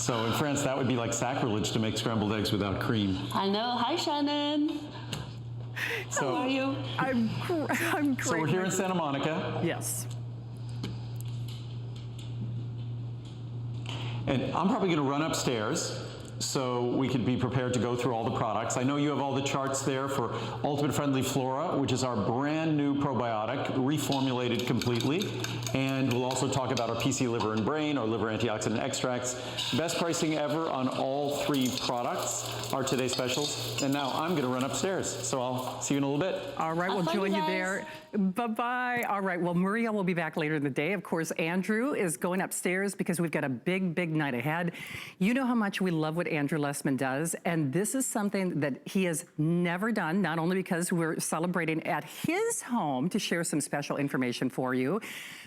So in France, that would be like sacrilege to make scrambled eggs without cream. I know. Hi, Shannon. So, how are you? I'm great. So we're here in Santa Monica. Yes. And I'm probably going to run upstairs so we could be prepared to go through all the products. I know you have all the charts there for Ultimate Friendly Flora, which is our brand new probiotic, reformulated completely. And we'll also talk about our PC Liver and Brain, our liver antioxidant extracts. Best pricing ever on all 3 products are today's specials. And now I'm going to run upstairs, so I'll see you in a little bit. All right, we'll join you there. Bye-bye. All right, well, Maria will be back later in the day. Of course, Andrew is going upstairs because we've got a big, big night ahead. You know how much we love what Andrew Lessman does, and this is something that he has never done, not only because we're celebrating at his home to share some special information for you,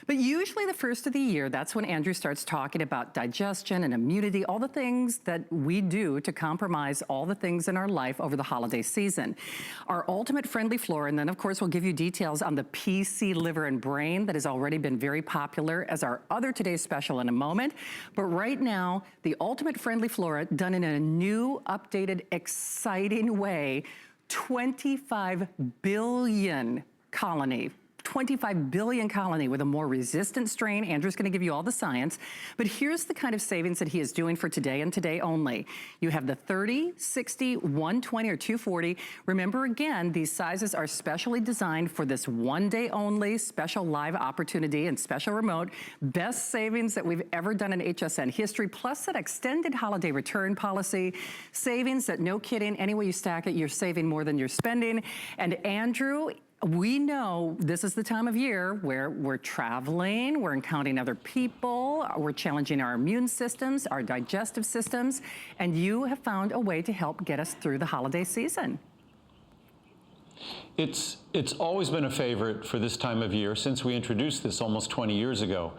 but usually the first of the year, that's when Andrew starts talking about digestion and immunity, all the things that we do to compromise all the things in our life over the holiday season. Our Ultimate Friendly Flora, and then of course we'll give you details on the PC Liver and Brain that has already been very popular as our other today's special in a moment. But right now, the Ultimate Friendly Flora, done in a new, updated, exciting way, 25 billion colony. 25 billion colony with a more resistant strain. Andrew's gonna give you all the science, but here's the kind of savings that he is doing for today and today only. You have the 30, 60, 120, or 240. Remember again, these sizes are specially designed for this one day only special live opportunity and special remote. Best savings that we've ever done in HSN history, plus that extended holiday return policy. Savings that, no kidding, any way you stack it, you're saving more than you're spending. And Andrew, we know this is the time of year where we're traveling, we're encountering other people, we're challenging our immune systems, our digestive systems, and you have found a way to help get us through the holiday season. It's always been a favorite for this time of year since we introduced this almost 20 years ago.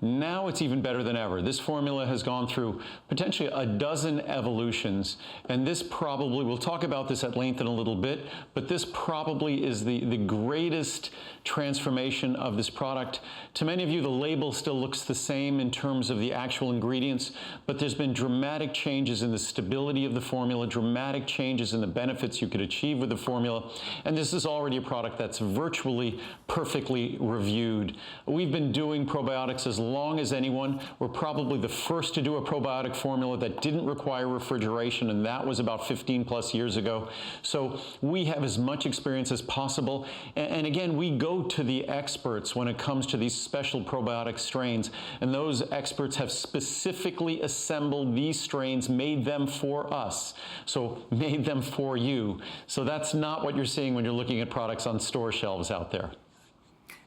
Now it's even better than ever. This formula has gone through potentially a dozen evolutions, and this probably, we'll talk about this at length in a little bit, but this probably is the greatest transformation of this product. To many of you, the label still looks the same in terms of the actual ingredients, but there's been dramatic changes in the stability of the formula, dramatic changes in the benefits you could achieve with the formula, and this is already a product that's virtually perfectly reviewed. We've been doing probiotics as long as anyone. We're probably the first to do a probiotic formula that didn't require refrigeration, and that was about 15 plus years ago. So we have as much experience as possible. And again, we go to the experts when it comes to these special probiotic strains, and those experts have specifically assembled these strains, made them for us. So made them for you. So that's not what you're seeing when you're looking at products on store shelves out there.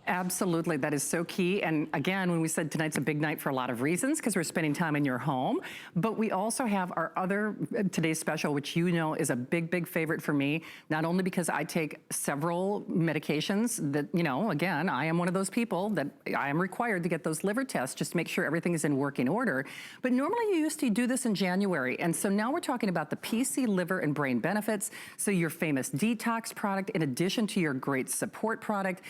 Absolutely, that is so key. And again, when we said tonight's a big night for a lot of reasons, because we're spending time in your home, but we also have our other today's special, which you know is a big, big favorite for me, not only because I take several medications that, you know, again, I am one of those people that I am required to get those liver tests just to make sure everything is in working order. But normally you used to do this in January. And so now we're talking about the PC Liver and Brain benefits. So your famous detox product, in addition to your great support product,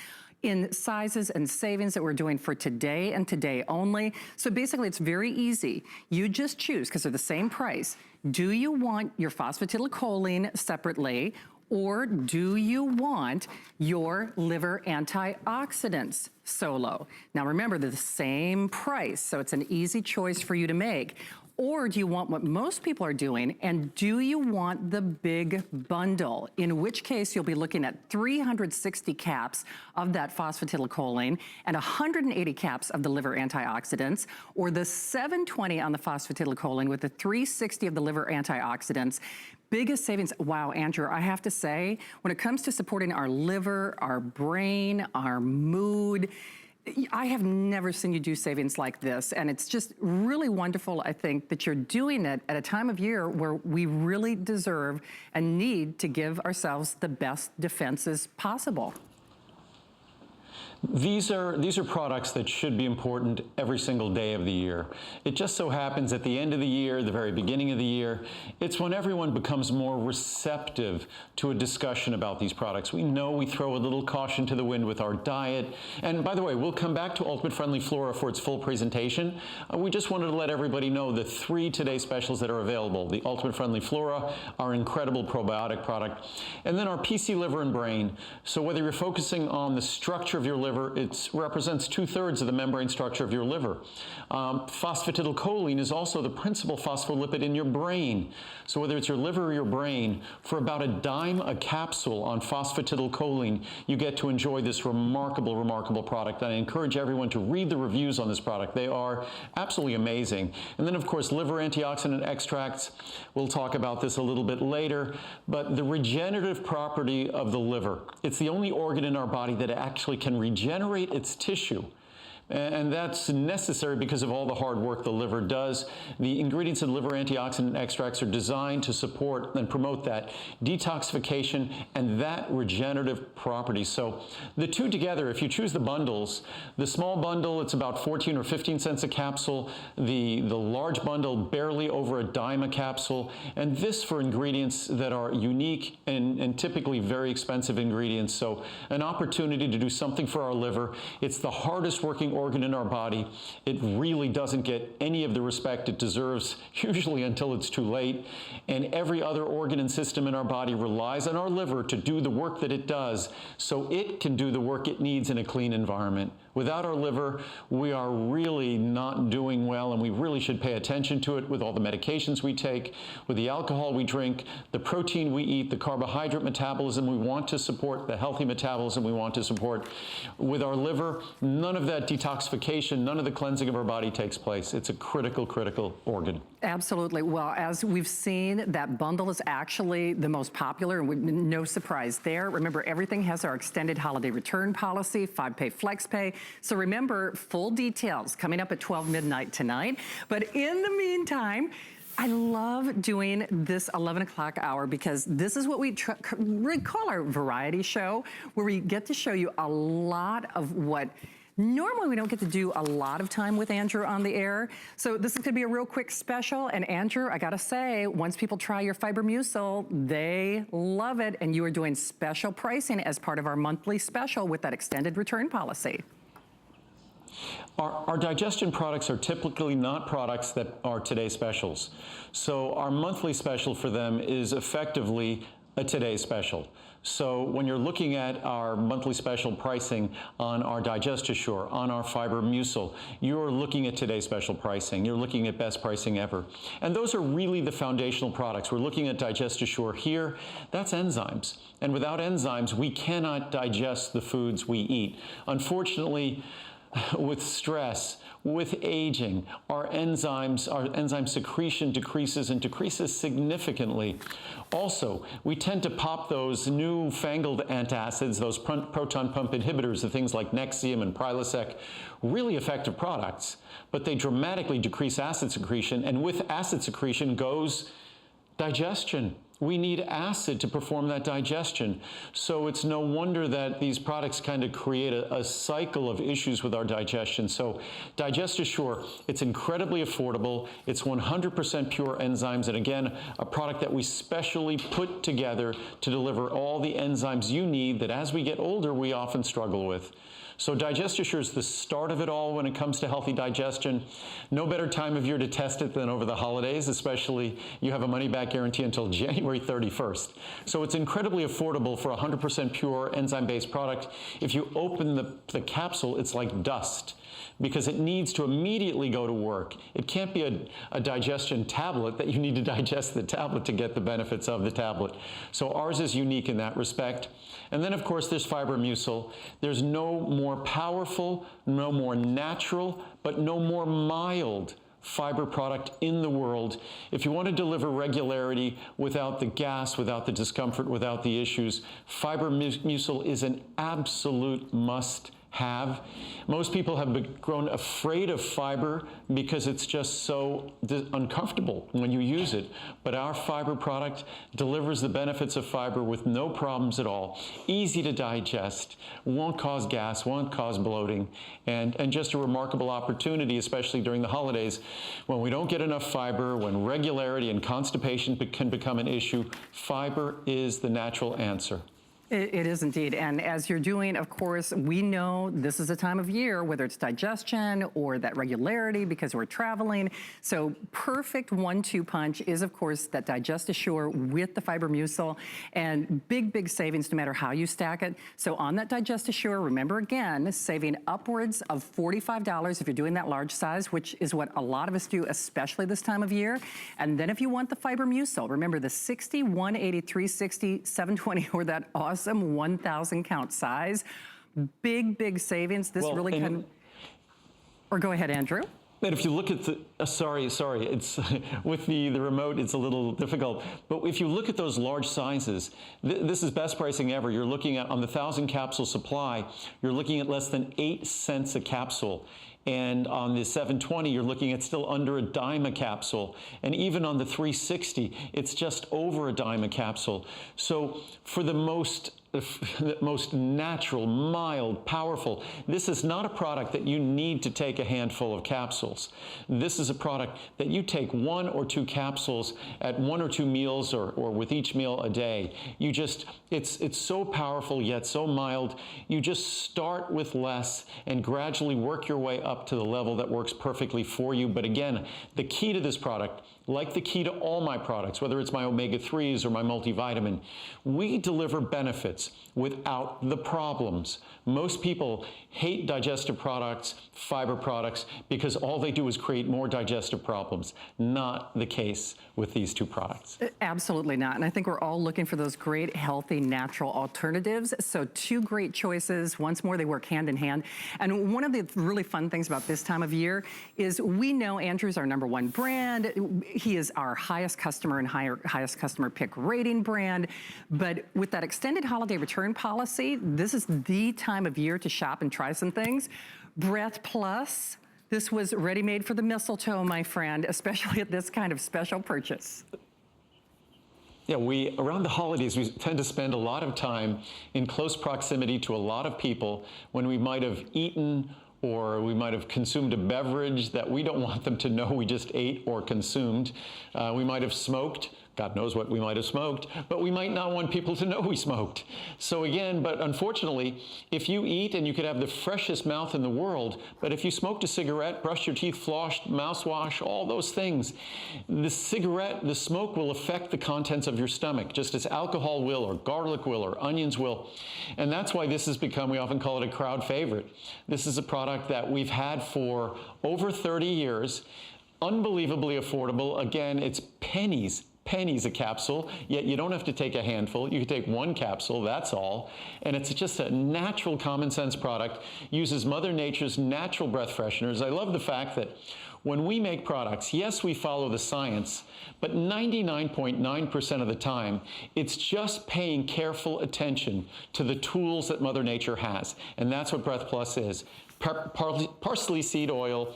in sizes and savings that we're doing for today and today only. So basically it's very easy. You just choose, because they're the same price. Do you want your phosphatidylcholine separately, or do you want your liver antioxidants solo? Now remember, they're the same price, so it's an easy choice for you to make. Or do you want what most people are doing, and do you want the big bundle? In which case you'll be looking at 360 caps of that phosphatidylcholine and 180 caps of the liver antioxidants, or the 720 on the phosphatidylcholine with the 360 of the liver antioxidants. Biggest savings. Wow, Andrew, I have to say, when it comes to supporting our liver, our brain, our mood, I have never seen you do savings like this, and it's just really wonderful, I think, that you're doing it at a time of year where we really deserve and need to give ourselves the best defenses possible. These are products that should be important every single day of the year. It just so happens at the end of the year, the very beginning of the year, it's when everyone becomes more receptive to a discussion about these products. We know we throw a little caution to the wind with our diet. And by the way, we'll come back to Ultimate Friendly Flora for its full presentation. We just wanted to let everybody know the 3 Today specials that are available. The Ultimate Friendly Flora, our incredible probiotic product, and then our PC Liver and Brain. So whether you're focusing on the structure of your liver, it represents 2/3 of the membrane structure of your liver. Phosphatidylcholine is also the principal phospholipid in your brain. So whether it's your liver or your brain, for about $0.10 a capsule on phosphatidylcholine, you get to enjoy this remarkable, remarkable product. And I encourage everyone to read the reviews on this product. They are absolutely amazing. And then, of course, liver antioxidant extracts. We'll talk about this a little bit later. But the regenerative property of the liver, it's the only organ in our body that actually can regenerate its tissue. And that's necessary because of all the hard work the liver does. The ingredients in liver antioxidant extracts are designed to support and promote that detoxification and that regenerative property. So the two together, if you choose the bundles, the small bundle, it's about 14 or 15 cents a capsule. The large bundle, barely over $0.10 a capsule. And this for ingredients that are unique and typically very expensive ingredients. So an opportunity to do something for our liver. It's the hardest working organ in our body. It really doesn't get any of the respect it deserves, usually until it's too late. And every other organ and system in our body relies on our liver to do the work that it does so it can do the work it needs in a clean environment. Without our liver, we are really not doing well, and we really should pay attention to it with all the medications we take, with the alcohol we drink, the protein we eat, the carbohydrate metabolism we want to support, the healthy metabolism we want to support. With our liver, none of that detoxification, none of the cleansing of our body takes place. It's a critical, critical organ. Absolutely. Well, as we've seen, that bundle is actually the most popular, and no surprise there. Remember, everything has our extended holiday return policy, 5-pay flex pay. So remember, full details coming up at 12 midnight tonight. But in the meantime, I love doing this 11 o'clock hour because this is what we call our variety show, where we get to show you a lot of what normally we don't get to do a lot of time with Andrew on the air. So this is gonna be a real quick special. And Andrew, I gotta say, once people try your Fiber Mucil, they love it. And you are doing special pricing as part of our monthly special with that extended return policy. Our digestion products are typically not products that are Today specials. So our monthly special for them is effectively a Today special. So when you're looking at our monthly special pricing on our DigestAssure, on our Fiber Mucil, you're looking at Today special pricing. You're looking at best pricing ever. And those are really the foundational products. We're looking at DigestAssure here. That's enzymes. And without enzymes, we cannot digest the foods we eat. Unfortunately, with stress, with aging, our enzyme secretion decreases and decreases significantly. Also, we tend to pop those newfangled antacids, those proton pump inhibitors, the things like Nexium and Prilosec, really effective products, but they dramatically decrease acid secretion, and with acid secretion goes digestion. We need acid to perform that digestion. So it's no wonder that these products kind of create a cycle of issues with our digestion. So DigestAssure, it's incredibly affordable. It's 100% pure enzymes. And again, a product that we specially put together to deliver all the enzymes you need that as we get older, we often struggle with. So DigestAssure is the start of it all when it comes to healthy digestion. No better time of year to test it than over the holidays, especially you have a money-back guarantee until January 31st. So it's incredibly affordable for a 100% pure enzyme-based product. If you open the capsule, it's like dust, because it needs to immediately go to work. It can't be a digestion tablet that you need to digest the tablet to get the benefits of the tablet. So ours is unique in that respect. And then, of course, there's Fiber Mucil. There's no more powerful, no more natural, but no more mild fiber product in the world. If you want to deliver regularity without the gas, without the discomfort, without the issues, Fiber Mucil is an absolute must have. Most people have grown afraid of fiber because it's just so uncomfortable when you use it. But our fiber product delivers the benefits of fiber with no problems at all. Easy to digest, won't cause gas, won't cause bloating, and just a remarkable opportunity, especially during the holidays when we don't get enough fiber, when regularity and constipation can become an issue. Fiber is the natural answer. It is indeed. And as you're doing, of course, we know this is a time of year, whether it's digestion or that regularity because we're traveling. So perfect 1-2 punch is, of course, that Digest Assure with the Fiber Mucil, and big savings no matter how you stack it. So on that Digest Assure, remember again, saving upwards of $45 if you're doing that large size, which is what a lot of us do, especially this time of year. And then if you want the Fiber Mucil, remember the 60, 180, 360, 720, or that awesome 1,000 count size. Big savings. This really can, or go ahead, Andrew. But if you look at the, sorry, it's with the remote, it's a little difficult. But if you look at those large sizes, this is best pricing ever. You're looking at, on the 1,000 capsule supply, you're looking at less than 8 cents a capsule. And on the 720, you're looking at still under a dime a capsule. And even on the 360, it's just over a dime a capsule. So for the most natural, mild, powerful, this is not a product that you need to take a handful of capsules. This is a product that you take 1 or 2 capsules at 1 or 2 meals or with each meal a day. You just, it's so powerful yet so mild. You just start with less and gradually work your way up to the level that works perfectly for you. But again, the key to this product, like the key to all my products, whether it's my omega-3s or my multivitamin, we deliver benefits without the problems. Most people hate digestive products, fiber products, because all they do is create more digestive problems. Not the case with these two products. Absolutely not. And I think we're all looking for those great, healthy, natural alternatives. So 2 great choices. Once more, they work hand in hand. And one of the really fun things about this time of year is we know Andrew's our #1 brand. He is our highest customer and highest customer pick rating brand. But with that extended holiday return policy, this is the time of year to shop and try some things. Breath Plus, this was ready-made for the mistletoe, my friend, especially at this kind of special purchase. Yeah, around the holidays, we tend to spend a lot of time in close proximity to a lot of people when we might have eaten or we might have consumed a beverage that we don't want them to know we just ate or consumed. We might have smoked. God knows what we might have smoked, but we might not want people to know we smoked. So again, but unfortunately, if you eat and you could have the freshest mouth in the world, but if you smoked a cigarette, brushed your teeth, flossed, mouthwash, all those things, the smoke will affect the contents of your stomach, just as alcohol will, or garlic will, or onions will. And that's why this has become, we often call it a crowd favorite. This is a product that we've had for over 30 years, unbelievably affordable. Again, it's pennies a capsule, yet you don't have to take a handful. You can take 1 capsule, that's all. And it's just a natural, common sense product, uses Mother Nature's natural breath fresheners. I love the fact that when we make products, yes, we follow the science, but 99.9% of the time, it's just paying careful attention to the tools that Mother Nature has. And that's what Breath Plus is. Parsley seed oil,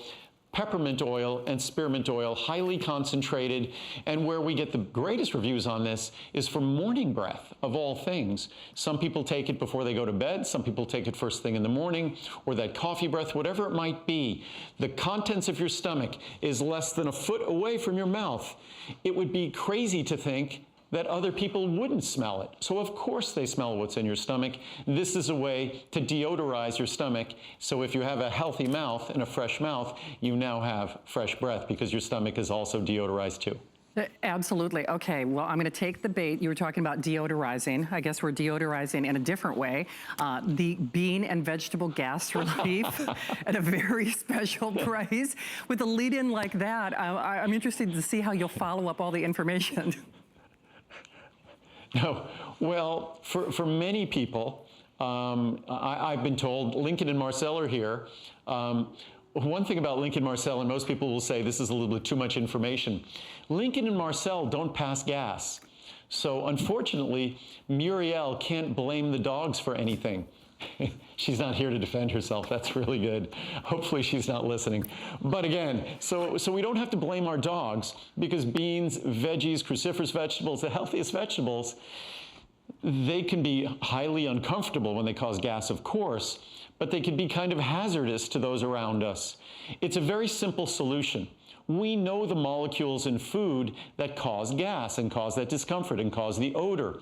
peppermint oil, and spearmint oil, highly concentrated. And where we get the greatest reviews on this is for morning breath, of all things. Some people take it before they go to bed, some people take it first thing in the morning, or that coffee breath, whatever it might be. The contents of your stomach is less than a foot away from your mouth. It would be crazy to think that other people wouldn't smell it. So of course they smell what's in your stomach. This is a way to deodorize your stomach. So if you have a healthy mouth and a fresh mouth, you now have fresh breath because your stomach is also deodorized too. Absolutely. Okay, well, I'm going to take the bait. You were talking about deodorizing. I guess we're deodorizing in a different way. The bean and vegetable gas relief at a very special price. With a lead-in like that, I'm interested to see how you'll follow up all the information. No, well, for many people, I've been told, Lincoln and Marcel are here. One thing about Lincoln Marcel, and most people will say this is a little bit too much information, Lincoln and Marcel don't pass gas. So unfortunately, Muriel can't blame the dogs for anything. She's not here to defend herself. That's really good. Hopefully she's not listening. But again, so we don't have to blame our dogs, because beans, veggies, cruciferous vegetables, the healthiest vegetables, they can be highly uncomfortable when they cause gas, of course, but they can be kind of hazardous to those around us. It's a very simple solution. We know the molecules in food that cause gas and cause that discomfort and cause the odor.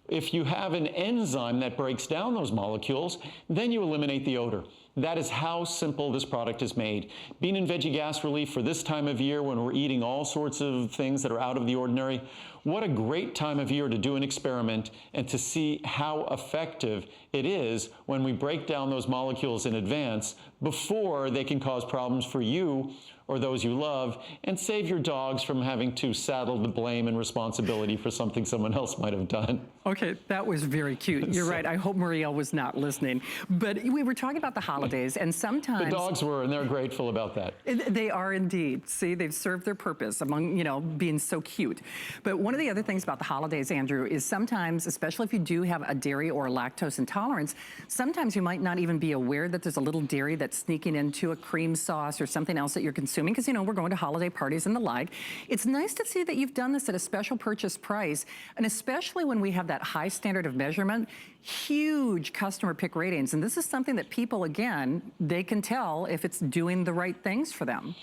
If you have an enzyme that breaks down those molecules, then you eliminate the odor. That is how simple this product is made. Bean and veggie gas relief for this time of year when we're eating all sorts of things that are out of the ordinary. What a great time of year to do an experiment and to see how effective it is when we break down those molecules in advance before they can cause problems for you or those you love, and save your dogs from having to saddle the blame and responsibility for something someone else might have done. Okay, that was very cute. You're right. I hope Marielle was not listening. But we were talking about the holidays, and sometimes... The dogs were, and they're grateful about that. They are indeed. See, they've served their purpose among, being so cute. But one of the other things about the holidays, Andrew, is sometimes, especially if you do have a dairy or a lactose intolerance, sometimes you might not even be aware that there's a little dairy that's sneaking into a cream sauce or something else that you're consuming, because, we're going to holiday parties and the like. It's nice to see that you've done this at a special purchase price, and especially when we have that high standard of measurement, huge customer pick ratings. And this is something that people, again, they can tell if it's doing the right things for them.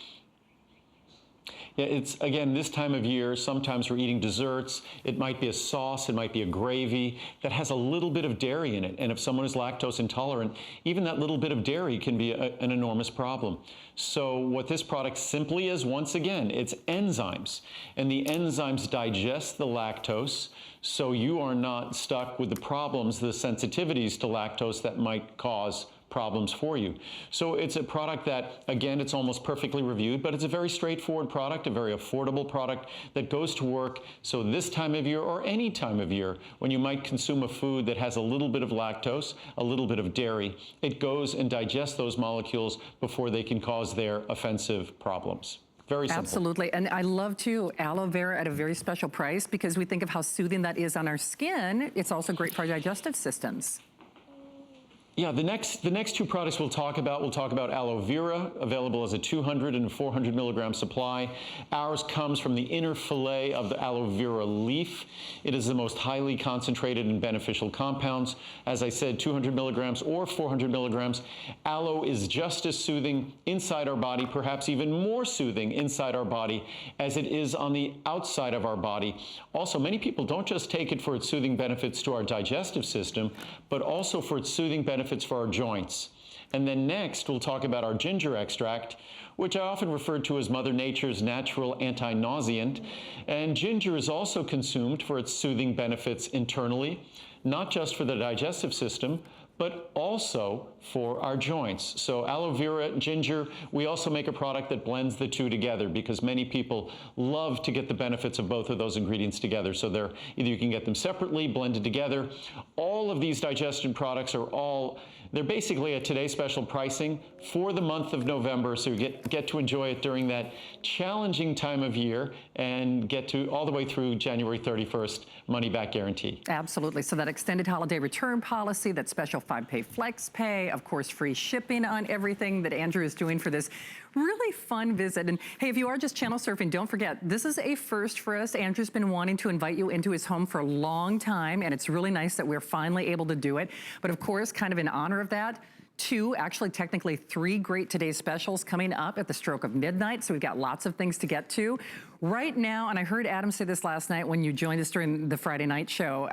Yeah, it's, again, this time of year, sometimes we're eating desserts. It might be a sauce, it might be a gravy that has a little bit of dairy in it. And if someone is lactose intolerant, even that little bit of dairy can be an enormous problem. So what this product simply is, once again, it's enzymes. And the enzymes digest the lactose, so you are not stuck with the problems, the sensitivities to lactose that might cause problems for you. So it's a product that, again, it's almost perfectly reviewed, but it's a very straightforward product, a very affordable product that goes to work. So this time of year, or any time of year, when you might consume a food that has a little bit of lactose, a little bit of dairy, it goes and digests those molecules before they can cause their offensive problems. Very simple. Absolutely. And I love, too, aloe vera at a very special price, because we think of how soothing that is on our skin. It's also great for our digestive systems. Yeah, the next two products we'll talk about aloe vera, available as a 200 and 400 milligram supply. Ours comes from the inner fillet of the aloe vera leaf. It is the most highly concentrated and beneficial compounds. As I said, 200 milligrams or 400 milligrams. Aloe is just as soothing inside our body, perhaps even more soothing inside our body as it is on the outside of our body. Also, many people don't just take it for its soothing benefits to our digestive system, but also for its soothing benefits for our joints. And then next, we'll talk about our ginger extract, which I often refer to as Mother Nature's natural anti-nauseant. And ginger is also consumed for its soothing benefits internally, not just for the digestive system, but also for our joints. So aloe vera, ginger, we also make a product that blends the two together, because many people love to get the benefits of both of those ingredients together. So either you can get them separately, blended together. All of these digestion products they're basically at today's special pricing for the month of November, so you get to enjoy it during that challenging time of year and get to all the way through January 31st, money back guarantee. Absolutely. So that extended holiday return policy, that special 5-pay flex pay, of course, free shipping on everything that Andrew is doing for this really fun visit. And hey, if you are just channel surfing, don't forget, this is a first for us. Andrew's been wanting to invite you into his home for a long time, and it's really nice that we're finally able to do it. But of course, kind of in honor of that, actually technically 3 great Today's Specials coming up at the stroke of midnight. So we've got lots of things to get to right now. And I heard Adam say this last night when you joined us during the Friday night show.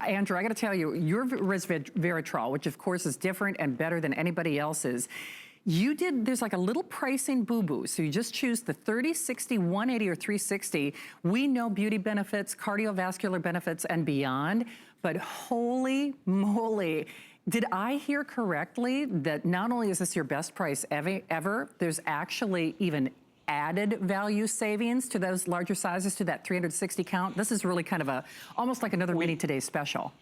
Andrew, I got to tell you, your resveratrol, which of course is different and better than anybody else's, there's like a little pricing boo-boo. So you just choose the 30, 60, 180, or 360. We know beauty benefits, cardiovascular benefits, and beyond. But holy moly, did I hear correctly that not only is this your best price ever, there's actually even added value savings to those larger sizes, to that 360 count? This is really kind of almost like another mini Today's Special.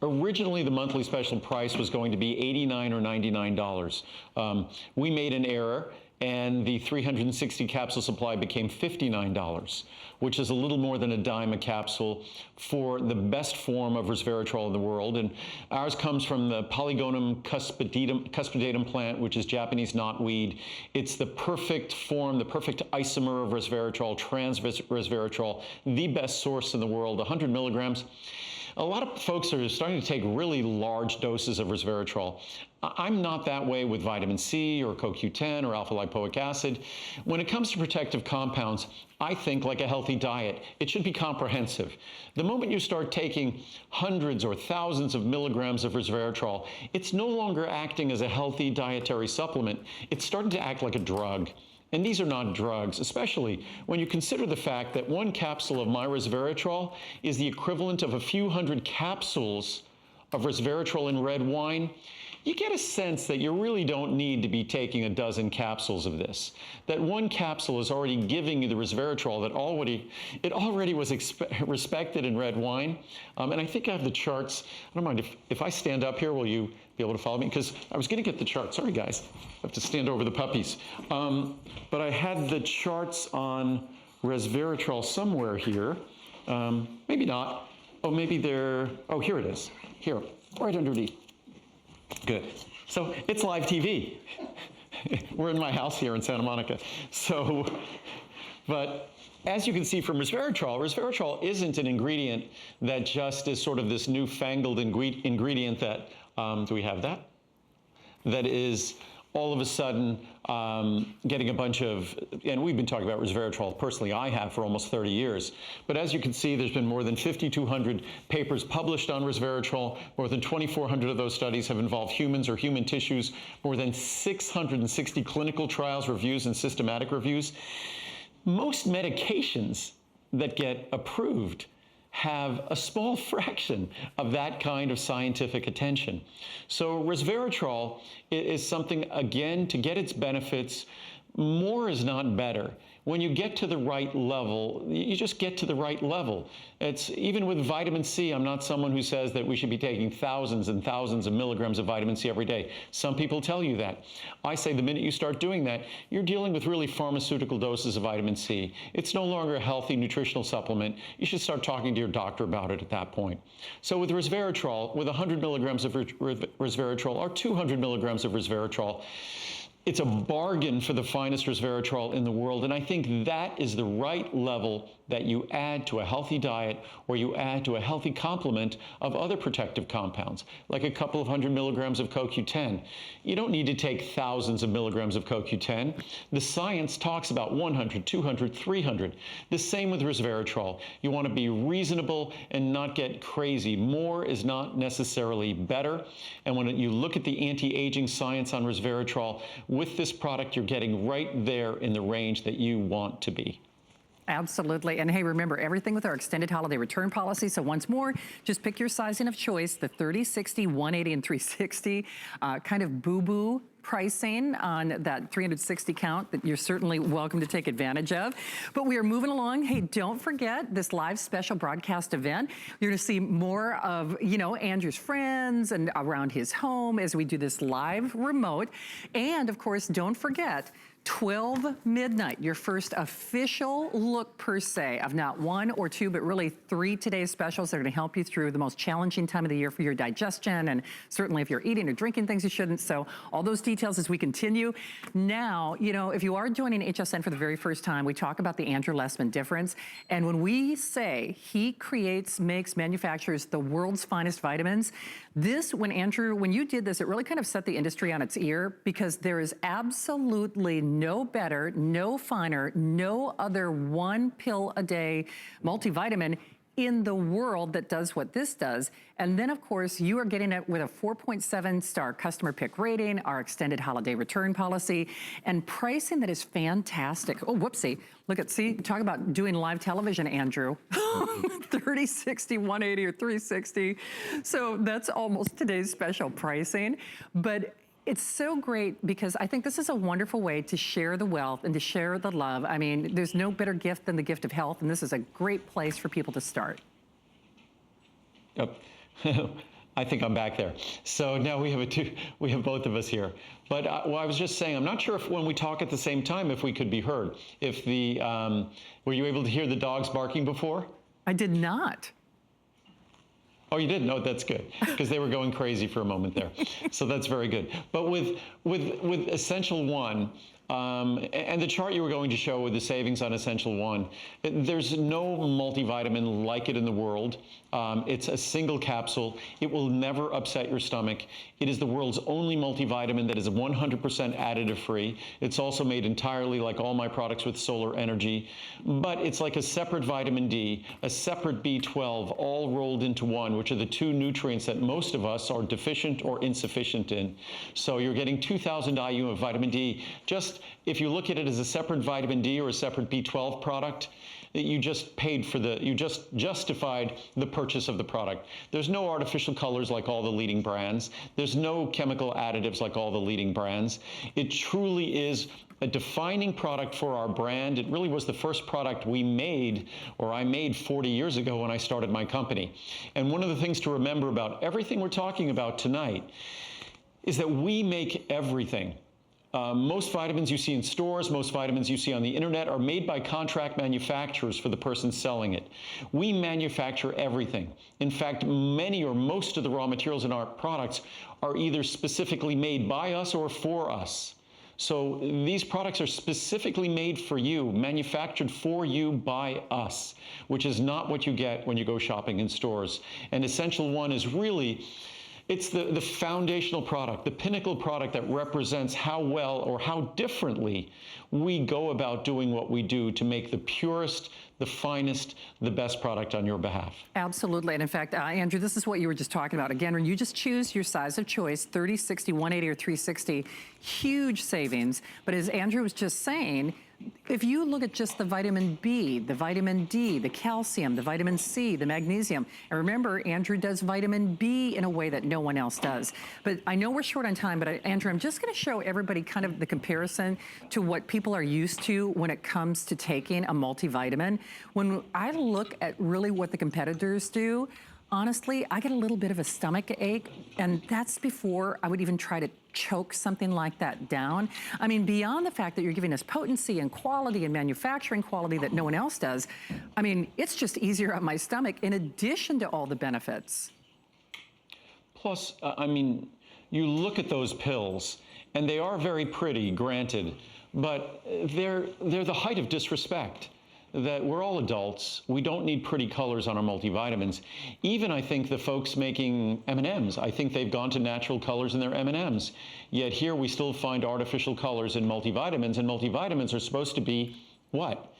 Originally, the monthly special price was going to be $89 or $99. We made an error, and the 360 capsule supply became $59, which is a little more than a dime a capsule for the best form of resveratrol in the world. And ours comes from the Polygonum cuspidatum plant, which is Japanese knotweed. It's the perfect form, the perfect isomer of resveratrol, resveratrol, the best source in the world, 100 milligrams. A lot of folks are starting to take really large doses of resveratrol. I'm not that way with vitamin C or CoQ10 or alpha lipoic acid. When it comes to protective compounds, I think like a healthy diet, it should be comprehensive. The moment you start taking hundreds or thousands of milligrams of resveratrol, it's no longer acting as a healthy dietary supplement. It's starting to act like a drug. And these are not drugs, especially when you consider the fact that one capsule of my resveratrol is the equivalent of a few hundred capsules of resveratrol in red wine. You get a sense that you really don't need to be taking a dozen capsules of this. That one capsule is already giving you the resveratrol that already was respected in red wine. And I think I have the charts. I don't mind if I stand up here, will you be able to follow me? Because I was going to get the chart. Sorry, guys. I have to stand over the puppies. But I had the charts on resveratrol somewhere here. Maybe not. Oh, maybe they're, oh, here it is. Here, right underneath. Good. So it's live TV. We're in my house here in Santa Monica. So, but as you can see from resveratrol isn't an ingredient that just is sort of this newfangled ingredient that, do we have that? That is all of a sudden getting a bunch of, and we've been talking about resveratrol, personally I have for almost 30 years, but as you can see, there's been more than 5,200 papers published on resveratrol. More than 2,400 of those studies have involved humans or human tissues, more than 660 clinical trials, reviews, and systematic reviews. Most medications that get approved have a small fraction of that kind of scientific attention. So resveratrol is something, again, to get its benefits, more is not better. When you get to the right level, you just get to the right level. It's even with vitamin C, I'm not someone who says that we should be taking thousands and thousands of milligrams of vitamin C every day. Some people tell you that. I say the minute you start doing that, you're dealing with really pharmaceutical doses of vitamin C. It's no longer a healthy nutritional supplement. You should start talking to your doctor about it at that point. So with resveratrol, with 100 milligrams of resveratrol or 200 milligrams of resveratrol, it's a bargain for the finest resveratrol in the world, and I think that is the right level that you add to a healthy diet or you add to a healthy complement of other protective compounds, like a couple of 100 milligrams of CoQ10. You don't need to take thousands of milligrams of CoQ10. The science talks about 100, 200, 300. The same with resveratrol. You want to be reasonable and not get crazy. More is not necessarily better, and when you look at the anti-aging science on resveratrol, with this product, you're getting right there in the range that you want to be. Absolutely. And hey, remember, everything with our extended holiday return policy. So once more, just pick your sizing of choice, the 30, 60, 180, and 360, kind of boo-boo pricing on that 360 count that you're certainly welcome to take advantage of. But we are moving along. Hey, don't forget this live special broadcast event. You're going to see more of, Andrew's friends and around his home as we do this live remote. And of course, don't forget, 12 midnight, your first official look per se of not one or two, but really 3 today's specials that are going to help you through the most challenging time of the year for your digestion, and certainly if you're eating or drinking things you shouldn't. So all those details as we continue. Now, if you are joining HSN for the very first time, we talk about the Andrew Lessman difference. And when we say he creates, makes, manufactures the world's finest vitamins, when you did this, it really kind of set the industry on its ear, because there is absolutely no better, no finer, no other one pill a day multivitamin in the world that does what this does. And then, of course, you are getting it with a 4.7 star customer pick rating, our extended holiday return policy, and pricing that is fantastic. Oh, whoopsie. See, talk about doing live television, Andrew. 30, 60, 180, or 360. So that's almost today's special pricing. But it's so great because I think this is a wonderful way to share the wealth and to share the love. I mean, there's no better gift than the gift of health, and this is a great place for people to start. Yep. I think I'm back there. So now we have both of us here. But well, I was just saying, I'm not sure if when we talk at the same time, if we could be heard. If the, were you able to hear the dogs barking before? I did not. Oh, you did? No, that's good, because they were going crazy for a moment there. So that's very good. But with Essential One, and the chart you were going to show with the savings on Essential One, there's no multivitamin like it in the world. It's a single capsule. It will never upset your stomach. It is the world's only multivitamin that is 100% additive free. It's also made entirely like all my products with solar energy, but it's like a separate vitamin D, a separate B12, all rolled into one, which are the two nutrients that most of us are deficient or insufficient in. So you're getting 2,000 IU of vitamin D. Just if you look at it as a separate vitamin D or a separate B12 product, you just paid for you just justified the purchase of the product. There's no artificial colors like all the leading brands. There's no chemical additives like all the leading brands. It truly is a defining product for our brand. It really was the first product we made, or I made 40 years ago when I started my company. And one of the things to remember about everything we're talking about tonight is that we make everything. Most vitamins you see in stores, most vitamins you see on the internet are made by contract manufacturers for the person selling it. We manufacture everything. In fact, many or most of the raw materials in our products are either specifically made by us or for us. So these products are specifically made for you, manufactured for you by us, which is not what you get when you go shopping in stores. And Essential One is really, it's the foundational product, the pinnacle product that represents how well or how differently we go about doing what we do to make the purest, the finest, the best product on your behalf. Absolutely. And in fact, Andrew, this is what you were just talking about. Again, when you just choose your size of choice, 30, 60, 180, or 360, huge savings. But as Andrew was just saying, if you look at just the vitamin B, the vitamin D, the calcium, the vitamin C, the magnesium, and remember, Andrew does vitamin B in a way that no one else does. But I know we're short on time, but Andrew, I'm just going to show everybody kind of the comparison to what people are used to when it comes to taking a multivitamin. When I look at really what the competitors do, honestly, I get a little bit of a stomach ache, and that's before I would even try to choke something like that down. I mean, beyond the fact that you're giving us potency and quality and manufacturing quality that no one else does, I mean, it's just easier on my stomach in addition to all the benefits. Plus, I mean, you look at those pills, and they are very pretty, granted, but they're the height of disrespect. That we're all adults. We don't need pretty colors on our multivitamins. Even I think the folks making M&Ms, I think they've gone to natural colors in their M&Ms. Yet here we still find artificial colors in multivitamins, and multivitamins are supposed to be what?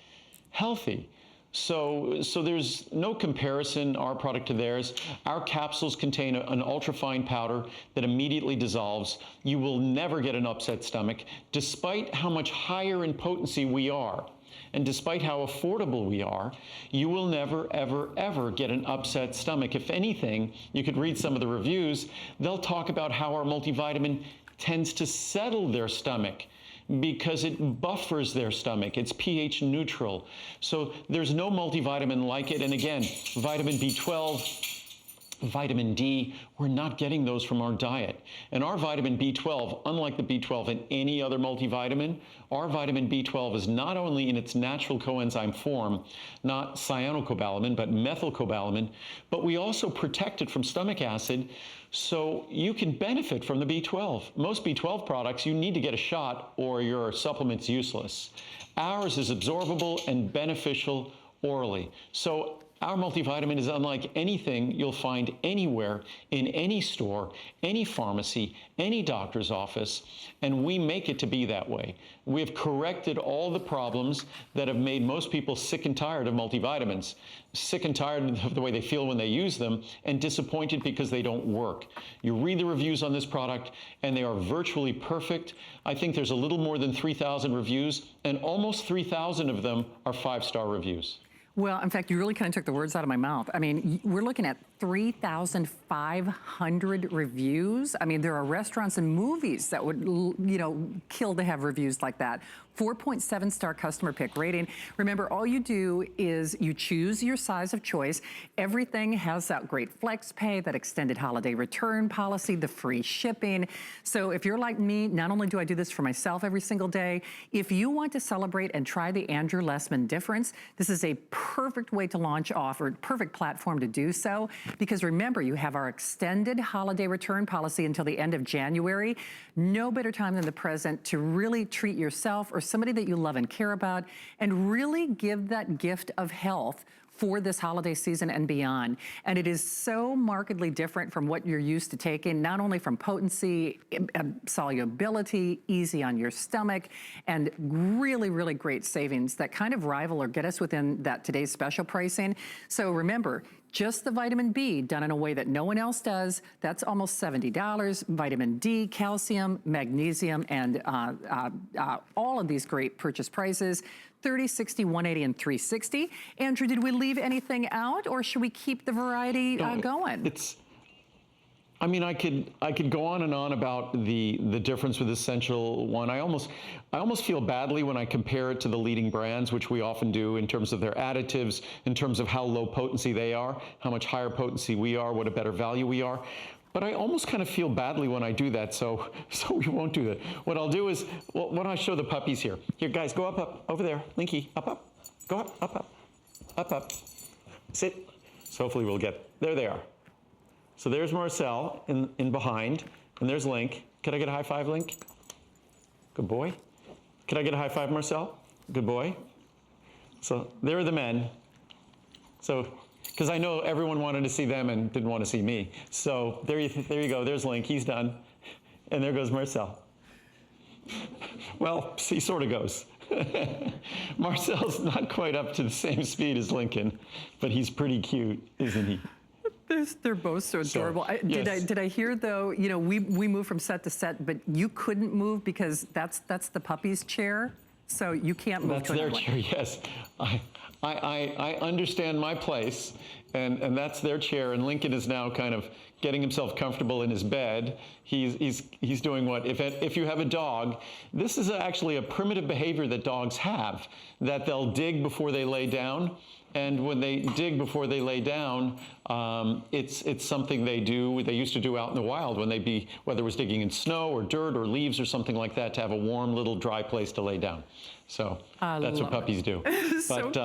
Healthy. So there's no comparison, our product to theirs. Our capsules contain an ultrafine powder that immediately dissolves. You will never get an upset stomach, despite how much higher in potency we are. And despite how affordable we are, you will never, ever, ever get an upset stomach. If anything, you could read some of the reviews. They'll talk about how our multivitamin tends to settle their stomach because it buffers their stomach. It's pH neutral. So there's no multivitamin like it. And again, vitamin B12, vitamin D, we're not getting those from our diet. And our vitamin B12, unlike the B12 in any other multivitamin, our vitamin B12 is not only in its natural coenzyme form, not cyanocobalamin, but methylcobalamin, but we also protect it from stomach acid, so you can benefit from the B12. Most B12 products, you need to get a shot or your supplement's useless. Ours is absorbable and beneficial orally. So our multivitamin is unlike anything you'll find anywhere in any store, any pharmacy, any doctor's office, and we make it to be that way. We have corrected all the problems that have made most people sick and tired of multivitamins, sick and tired of the way they feel when they use them, and disappointed because they don't work. You read the reviews on this product, and they are virtually perfect. I think there's a little more than 3,000 reviews, and almost 3,000 of them are 5-star reviews. Well, in fact, you really kind of took the words out of my mouth. I mean, we're looking at 3,500 reviews. I mean, there are restaurants and movies that would, kill to have reviews like that. 4.7-star customer pick rating. Remember, all you do is you choose your size of choice. Everything has that great flex pay, that extended holiday return policy, the free shipping. So if you're like me, not only do I do this for myself every single day, if you want to celebrate and try the Andrew Lessman difference, this is a perfect way to launch off, or perfect platform to do so. Because remember, you have our extended holiday return policy until the end of January. No better time than the present to really treat yourself or somebody that you love and care about, and really give that gift of health for this holiday season and beyond. And it is so markedly different from what you're used to taking, not only from potency, solubility, easy on your stomach, and really, really great savings that kind of rival or get us within that today's special pricing. So remember, just the vitamin B done in a way that no one else does, that's almost $70. Vitamin D, calcium, magnesium, and all of these great purchase prices. 30, 60, 180, and 360. Andrew, did we leave anything out, or should we keep the variety going? I mean, I could go on and on about the difference with Essential One. I almost feel badly when I compare it to the leading brands, which we often do in terms of their additives, in terms of how low potency they are, how much higher potency we are, what a better value we are. But I almost kind of feel badly when I do that, so we won't do that. What I'll do is, well, why don't I show the puppies here? Here, guys, go up, over there. Linky, up, go up, sit. So hopefully we'll get, there they are. So there's Marcel in behind, and there's Link. Can I get a high five, Link? Good boy. Can I get a high five, Marcel? Good boy. So there are the men. So, because I know everyone wanted to see them and didn't want to see me. So there you go, there's Link, he's done. And there goes Marcel. Well, he sort of goes. Marcel's not quite up to the same speed as Lincoln, but he's pretty cute, isn't he? They're both so adorable. Yes. Did I hear though? We move from set to set, but you couldn't move because that's the puppy's chair, so you can't move. That's their chair. Yes, I understand my place, and that's their chair. And Lincoln is now kind of getting himself comfortable in his bed. He's doing what? If you have a dog, this is actually a primitive behavior that dogs have, that they'll dig before they lay down. And when they dig before they lay down, it's something they do. They used to do out in the wild when whether it was digging in snow or dirt or leaves or something like that, to have a warm little dry place to lay down. So that's what puppies do. But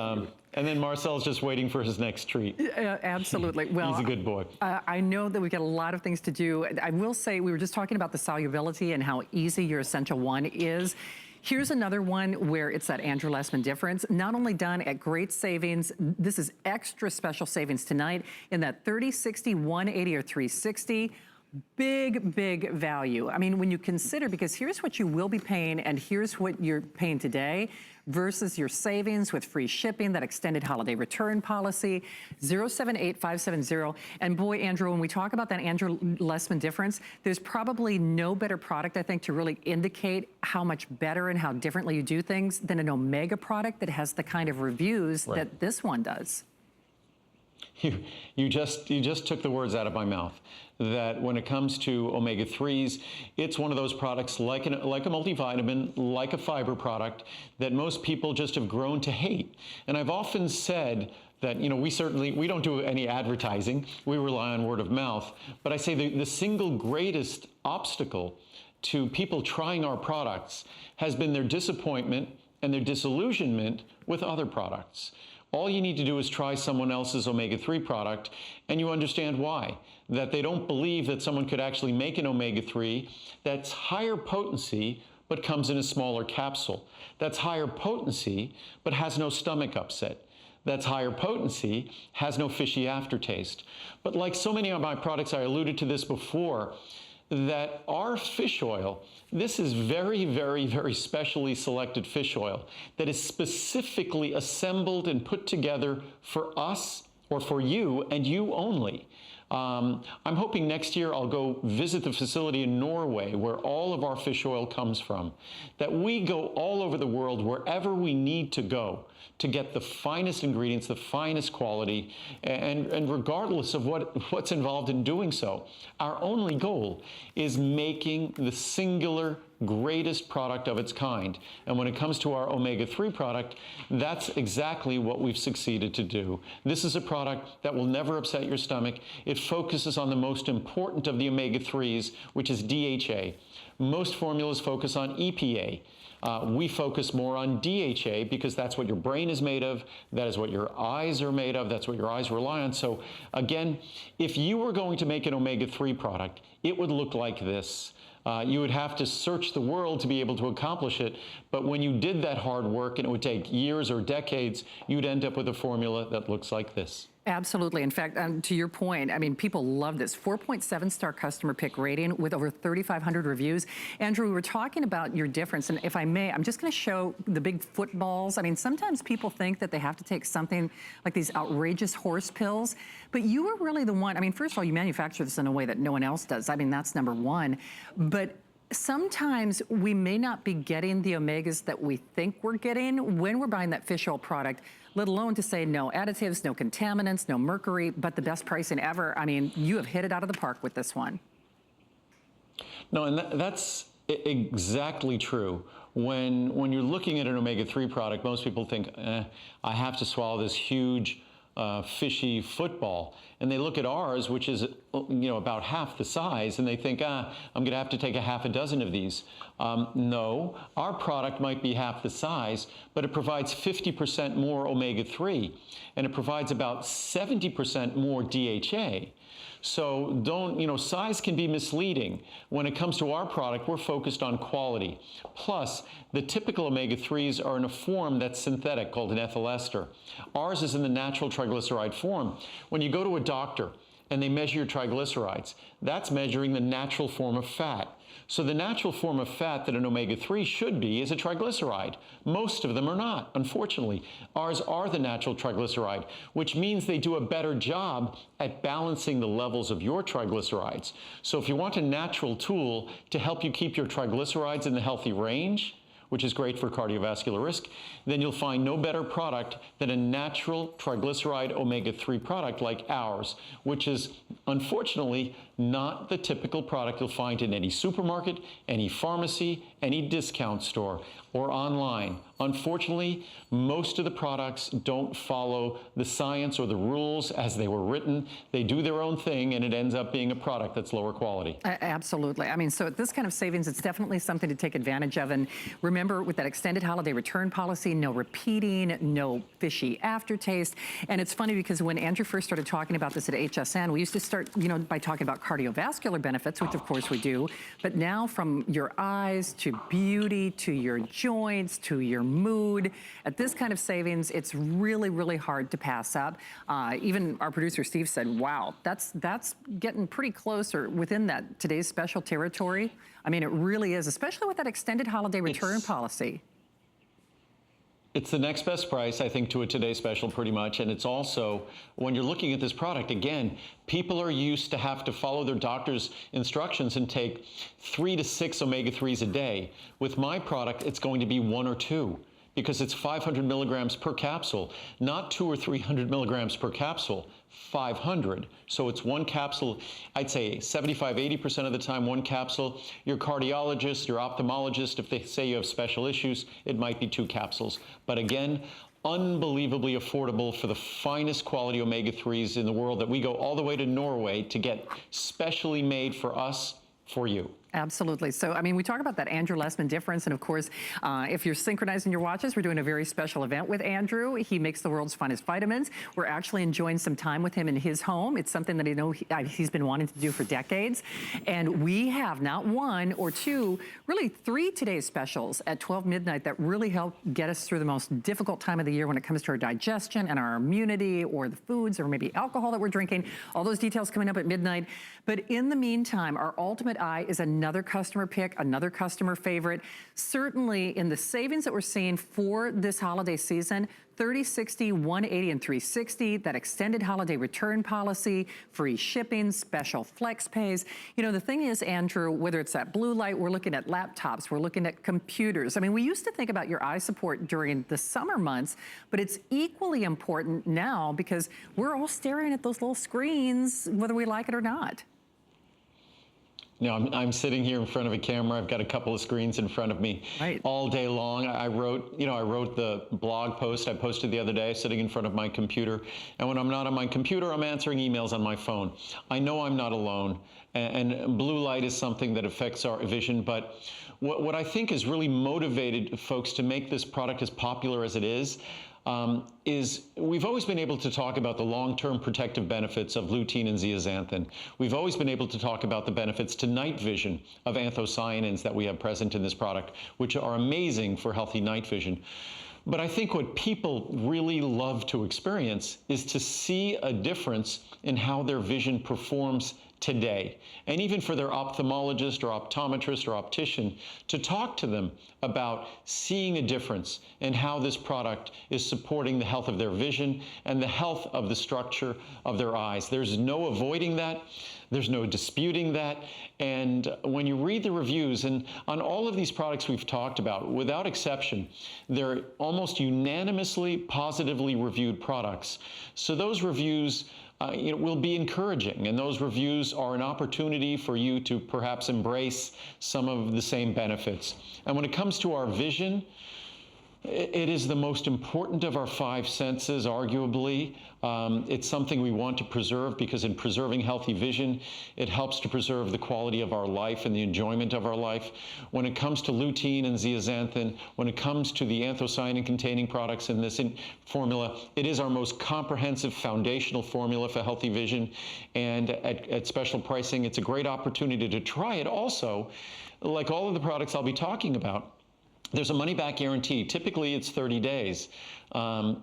and then Marcel's just waiting for his next treat. Absolutely. Well, he's a good boy. I know that we've got a lot of things to do. I will say, we were just talking about the solubility and how easy your Essential One is. Here's another one where it's that Andrew Lessman difference. Not only done at great savings, this is extra special savings tonight in that 30, 60, 180, or 360. Big value. I mean, when you consider, because here's what you will be paying and here's what you're paying today versus your savings with free shipping, that extended holiday return policy, 078570. And boy, Andrew, when we talk about that Andrew Lessman difference, there's probably no better product, I think, to really indicate how much better and how differently you do things than an Omega product that has the kind of reviews that this one does. You just took the words out of my mouth. That when it comes to omega-3s, it's one of those products like a multivitamin, like a fiber product, that most people just have grown to hate. And I've often said that, we don't do any advertising. We rely on word of mouth. But I say the single greatest obstacle to people trying our products has been their disappointment and their disillusionment with other products. All you need to do is try someone else's omega-3 product, and you understand why. That they don't believe that someone could actually make an omega-3 that's higher potency, but comes in a smaller capsule. That's higher potency, but has no stomach upset. That's higher potency, has no fishy aftertaste. But like so many of my products, I alluded to this before, that our fish oil, this is very specially selected fish oil that is specifically assembled and put together for us or for you and you only. I'm hoping next year I'll go visit the facility in Norway where all of our fish oil comes from, that we go all over the world wherever we need to go to get the finest ingredients, the finest quality, and regardless of what's involved in doing so. Our only goal is making the singular greatest product of its kind. And when it comes to our omega-3 product, that's exactly what we've succeeded to do. This is a product that will never upset your stomach. It focuses on the most important of the omega-3s, which is DHA. Most formulas focus on EPA. We focus more on DHA because that's what your brain is made of, that is what your eyes are made of, that's what your eyes rely on. So again, if you were going to make an omega-3 product, it would look like this. You would have to search the world to be able to accomplish it, but when you did that hard work, and it would take years or decades, you'd end up with a formula that looks like this. Absolutely. In fact, to your point, I mean, people love this. 4.7-star customer pick rating with over 3,500 reviews. Andrew, we were talking about your difference, and if I may, I'm just going to show the big footballs. I mean, sometimes people think that they have to take something like these outrageous horse pills, but you were really the one. I mean, first of all, you manufacture this in a way that no one else does. I mean, that's number one. But sometimes we may not be getting the omegas that we think we're getting when we're buying that fish oil product, let alone to say no additives, no contaminants, no mercury, but the best pricing ever. I mean, you have hit it out of the park with this one. No, and that's exactly true. When you're looking at an omega-3 product, most people think, I have to swallow this huge fishy football. And they look at ours, which is about half the size, and they think, I'm going to have to take a half a dozen of these. No, our product might be half the size, but it provides 50% more omega-3, and it provides about 70% more DHA. So size can be misleading. When it comes to our product, we're focused on quality. Plus, the typical omega-3s are in a form that's synthetic called an ethyl ester. Ours is in the natural triglyceride form. When you go to a doctor and they measure your triglycerides, that's measuring the natural form of fat. So the natural form of fat that an omega-3 should be is a triglyceride. Most of them are not, unfortunately. Ours are the natural triglyceride, which means they do a better job at balancing the levels of your triglycerides. So if you want a natural tool to help you keep your triglycerides in the healthy range, which is great for cardiovascular risk, then you'll find no better product than a natural triglyceride omega-3 product like ours, which is unfortunately not the typical product you'll find in any supermarket, any pharmacy, any discount store, or online. Unfortunately, most of the products don't follow the science or the rules as they were written. They do their own thing, and it ends up being a product that's lower quality. Absolutely. I mean, so at this kind of savings, it's definitely something to take advantage of. And remember, with that extended holiday return policy, no repeating, no fishy aftertaste. And it's funny because when Andrew first started talking about this at HSN, we used to start, by talking about cardiovascular benefits, which of course we do. But now from your eyes to beauty to your joints to your mood, at this kind of savings, it's really, really hard to pass up. Even our producer Steve said, wow, that's getting pretty close or within that today's special territory. I mean, it really is, especially with that extended holiday return policy. It's the next best price, I think, to a Today Special pretty much. And it's also, when you're looking at this product, again, people are used to have to follow their doctor's instructions and take 3 to 6 omega-3s a day. With my product, it's going to be 1 or 2 because it's 500 milligrams per capsule, not 200 or 300 milligrams per capsule, 500. So it's 1 capsule, I'd say 75, 80% of the time, 1 capsule. Your cardiologist, your ophthalmologist, if they say you have special issues, it might be 2 capsules. But again, unbelievably affordable for the finest quality omega-3s in the world that we go all the way to Norway to get specially made for us, for you. Absolutely. So, I mean, we talk about that Andrew Lessman difference. And of course, if you're synchronizing your watches, we're doing a very special event with Andrew. He makes the world's finest vitamins. We're actually enjoying some time with him in his home. It's something that I know he's been wanting to do for decades. And we have not 1 or 2, really 3 today's specials at 12 midnight that really help get us through the most difficult time of the year when it comes to our digestion and our immunity or the foods or maybe alcohol that we're drinking. All those details coming up at midnight. But in the meantime, our Ultimate Eye is a another customer pick, another customer favorite. Certainly in the savings that we're seeing for this holiday season, 30, 60, 180, and 360, that extended holiday return policy, free shipping, special flex pays. You know, the thing is, Andrew, whether it's that blue light, we're looking at laptops, we're looking at computers. I mean, we used to think about your eye support during the summer months, but it's equally important now because we're all staring at those little screens, whether we like it or not. You know, I'm sitting here in front of a camera. I've got a couple of screens in front of me all day long. I wrote the blog post I posted the other day sitting in front of my computer. And when I'm not on my computer, I'm answering emails on my phone. I know I'm not alone. And blue light is something that affects our vision. But what I think has really motivated folks to make this product as popular as it is we've always been able to talk about the long-term protective benefits of lutein and zeaxanthin. We've always been able to talk about the benefits to night vision of anthocyanins that we have present in this product, which are amazing for healthy night vision. But I think what people really love to experience is to see a difference in how their vision performs today. And even for their ophthalmologist or optometrist or optician, to talk to them about seeing a difference in how this product is supporting the health of their vision and the health of the structure of their eyes. There's no avoiding that. There's no disputing that. And when you read the reviews, and on all of these products we've talked about, without exception, they're almost unanimously positively reviewed products. So those reviews will be encouraging, and those reviews are an opportunity for you to perhaps embrace some of the same benefits. And when it comes to our vision, it is the most important of our five senses, arguably. It's something we want to preserve because in preserving healthy vision, it helps to preserve the quality of our life and the enjoyment of our life. When it comes to lutein and zeaxanthin, when it comes to the anthocyanin-containing products in this formula, it is our most comprehensive foundational formula for healthy vision. And at special pricing, it's a great opportunity to try it also. Like all of the products I'll be talking about, there's a money-back guarantee. Typically, it's 30 days.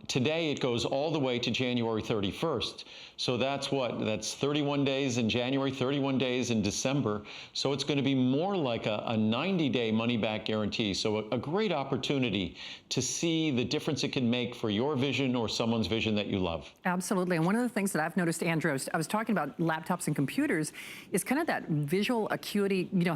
Today, it goes all the way to January 31st. So that's 31 days in January, 31 days in December. So it's going to be more like a 90-day money-back guarantee. So a great opportunity to see the difference it can make for your vision or someone's vision that you love. Absolutely. And one of the things that I've noticed, Andrew, I was talking about laptops and computers, is kind of that visual acuity, you know,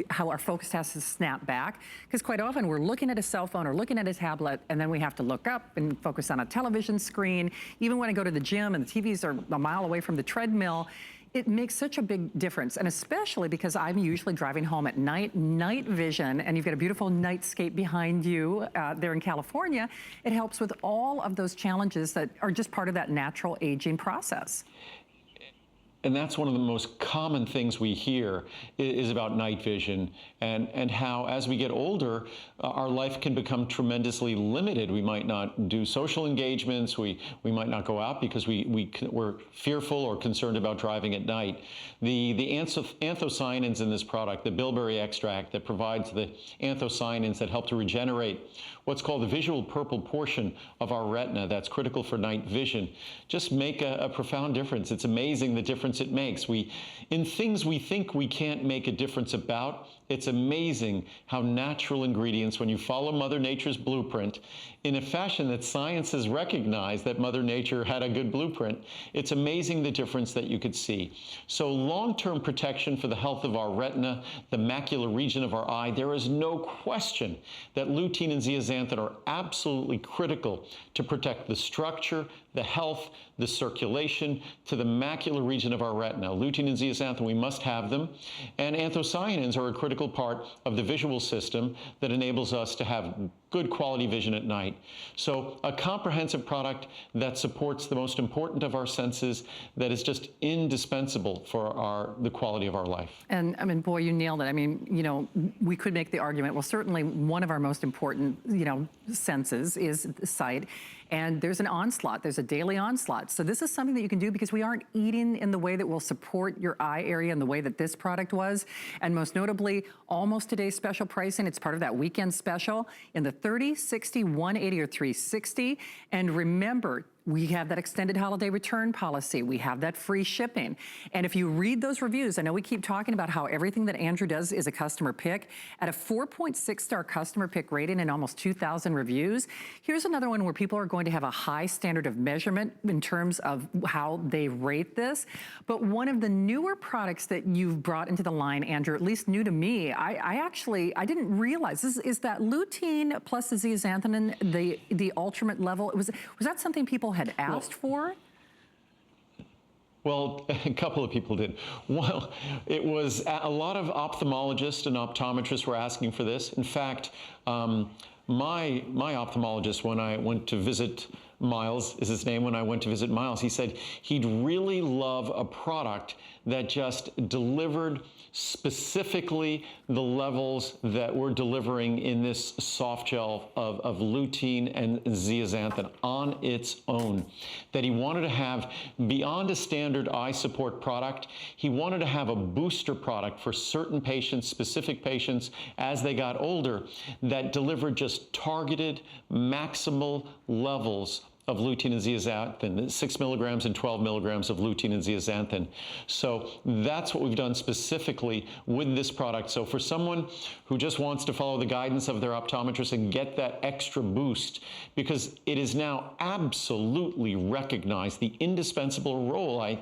how our focus has to snap back. Because quite often we're looking at a cell phone or looking at a tablet, and then we have to look up and focus on a television screen. Even when I go to the gym and the TVs are a mile away from the treadmill, it makes such a big difference. And especially because I'm usually driving home at night vision, and you've got a beautiful nightscape behind you there in California, it helps with all of those challenges that are just part of that natural aging process. And that's one of the most common things we hear is about night vision and how as we get older, our life can become tremendously limited. We might not do social engagements. We might not go out because we're fearful or concerned about driving at night. The anthocyanins in this product, the bilberry extract that provides the anthocyanins that help to regenerate what's called the visual purple portion of our retina that's critical for night vision, just make a profound difference. It's amazing the difference it makes. In things we think we can't make a difference about, it's amazing how natural ingredients, when you follow Mother Nature's blueprint in a fashion that science has recognized that Mother Nature had a good blueprint, it's amazing the difference that you could see. So long-term protection for the health of our retina, the macular region of our eye, there is no question that lutein and zeaxanthin are absolutely critical to protect the structure, the health, the circulation to the macular region of our retina. Lutein and zeaxanthin, we must have them. And anthocyanins are a critical part of the visual system that enables us to have good quality vision at night. So a comprehensive product that supports the most important of our senses that is just indispensable for the quality of our life. And I mean, boy, you nailed it. I mean, you know, we could make the argument, well, certainly one of our most important, you know, senses is sight. And there's an onslaught, there's a daily onslaught. So this is something that you can do because we aren't eating in the way that will support your eye area in the way that this product was. And most notably, almost today's special pricing, it's part of that weekend special in the 30, 60, 180, or 360. And remember, We have that extended holiday return policy. We have that free shipping. And if you read those reviews, I know we keep talking about how everything that Andrew does is a customer pick. At a 4.6-star customer pick rating and almost 2,000 reviews, here's another one where people are going to have a high standard of measurement in terms of how they rate this. But one of the newer products that you've brought into the line, Andrew, at least new to me, I didn't realize, is that lutein plus the zeaxanthin, the ultimate level. Was that something people had asked for? Well, a couple of people did. Well, it was a lot of ophthalmologists and optometrists were asking for this. In fact, my ophthalmologist, when I went to visit Miles, is his name, when I went to visit Miles, he said he'd really love a product that just delivered specifically the levels that we're delivering in this soft gel of lutein and zeaxanthin on its own. That he wanted to have, beyond a standard eye support product, he wanted to have a booster product for certain patients, specific patients, as they got older, that delivered just targeted, maximal levels of lutein and zeaxanthin, 6 milligrams and 12 milligrams of lutein and zeaxanthin. So that's what we've done specifically with this product. So for someone who just wants to follow the guidance of their optometrist and get that extra boost, because it is now absolutely recognized, the indispensable role. I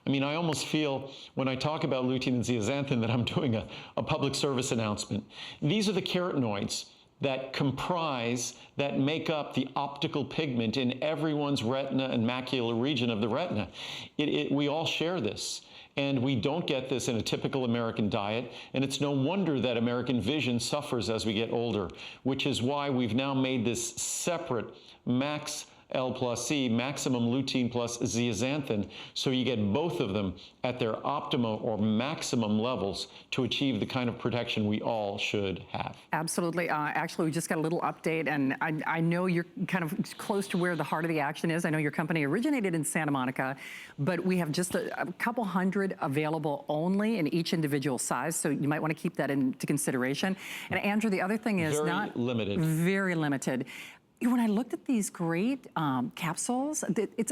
mean, I almost feel when I talk about lutein and zeaxanthin that I'm doing a public service announcement. These are the carotenoids that comprise, that make up the optical pigment in everyone's retina and macular region of the retina. We all share this, and we don't get this in a typical American diet, and it's no wonder that American vision suffers as we get older, which is why we've now made this separate Max L plus C, maximum lutein plus zeaxanthin, so you get both of them at their optimum or maximum levels to achieve the kind of protection we all should have. Absolutely. Actually, we just got a little update, and I know you're kind of close to where the heart of the action is. I know your company originated in Santa Monica, but we have just a couple hundred available only in each individual size, so you might want to keep that into consideration. And Andrew, the other thing is very limited. When I looked at these great capsules,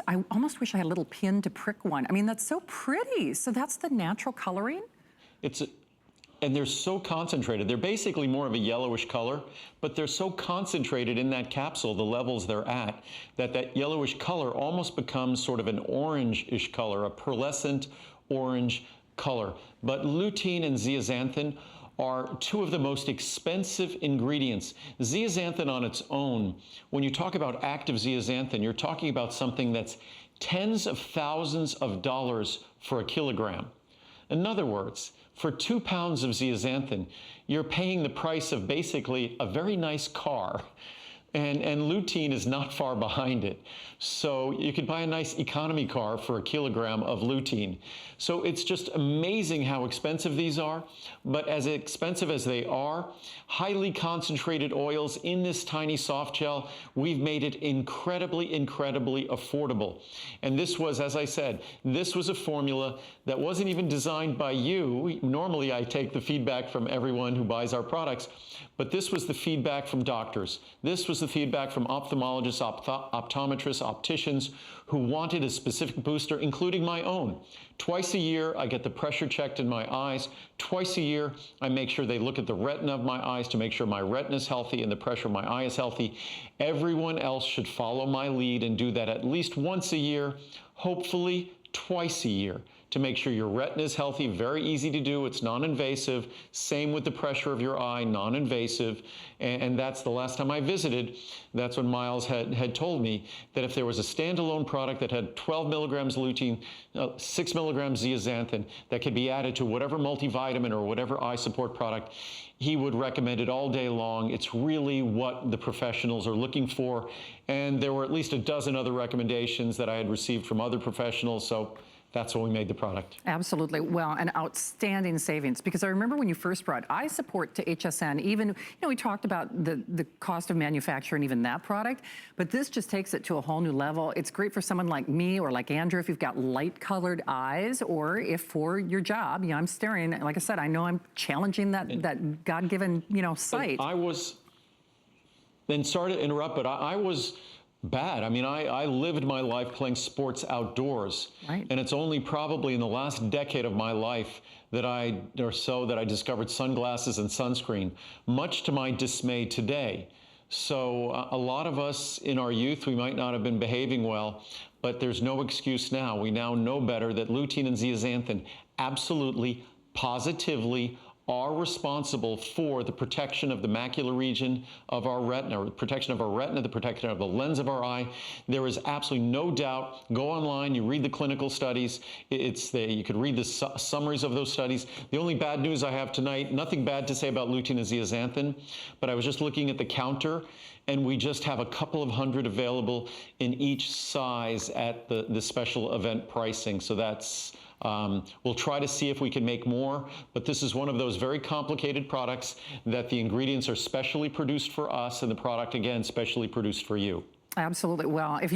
I almost wish I had a little pin to prick one. I mean, that's so pretty. So that's the natural coloring? And they're so concentrated. They're basically more of a yellowish color, but they're so concentrated in that capsule, the levels they're at, that yellowish color almost becomes sort of an orange-ish color, a pearlescent orange color. But lutein and zeaxanthin are two of the most expensive ingredients. Zeaxanthin on its own, when you talk about active zeaxanthin, you're talking about something that's tens of thousands of dollars for a kilogram. In other words, for 2 pounds of zeaxanthin, you're paying the price of basically a very nice car. And lutein is not far behind it. So you could buy a nice economy car for a kilogram of lutein. So it's just amazing how expensive these are. But as expensive as they are, highly concentrated oils in this tiny soft gel, we've made it incredibly, incredibly affordable. And this was, as I said, this was a formula that wasn't even designed by you. Normally I take the feedback from everyone who buys our products, but this was the feedback from doctors. This was the feedback from ophthalmologists, optometrists, opticians who wanted a specific booster, including my own. Twice a year, I get the pressure checked in my eyes. Twice a year, I make sure they look at the retina of my eyes to make sure my retina is healthy and the pressure of my eye is healthy. Everyone else should follow my lead and do that at least once a year, hopefully twice a year, to make sure your retina is healthy. Very easy to do. It's non-invasive. Same with the pressure of your eye, non-invasive. And that's the last time I visited. That's when Miles had told me that if there was a standalone product that had 12 milligrams lutein, 6 milligrams zeaxanthin that could be added to whatever multivitamin or whatever eye support product, he would recommend it all day long. It's really what the professionals are looking for. And there were at least a dozen other recommendations that I had received from other professionals. So that's when we made the product. Absolutely. Well, an outstanding savings, because I remember when you first brought eye support to HSN, even, you know, we talked about the cost of manufacturing even that product, but this just takes it to a whole new level. It's great for someone like me or like Andrew if you've got light colored eyes, or if for your job, you know, I'm staring, like I said, I know I'm challenging that God-given, you know, sight. Sorry to interrupt, but I was bad. I mean, I lived my life playing sports outdoors. Right. And it's only probably in the last decade of my life that I discovered sunglasses and sunscreen, much to my dismay today. So a lot of us in our youth, we might not have been behaving well, but there's no excuse now. We now know better that lutein and zeaxanthin absolutely, positively are responsible for the protection of the macular region of our retina, protection of our retina, the protection of the lens of our eye. There is absolutely no doubt. Go online, you read the clinical studies. You could read the summaries of those studies. The only bad news I have tonight, nothing bad to say about lutein and zeaxanthin, but I was just looking at the counter, and we just have a couple of hundred available in each size at the special event pricing. So that's we'll try to see if we can make more, but this is one of those very complicated products that the ingredients are specially produced for us, and the product, again, specially produced for you. Absolutely. Well, if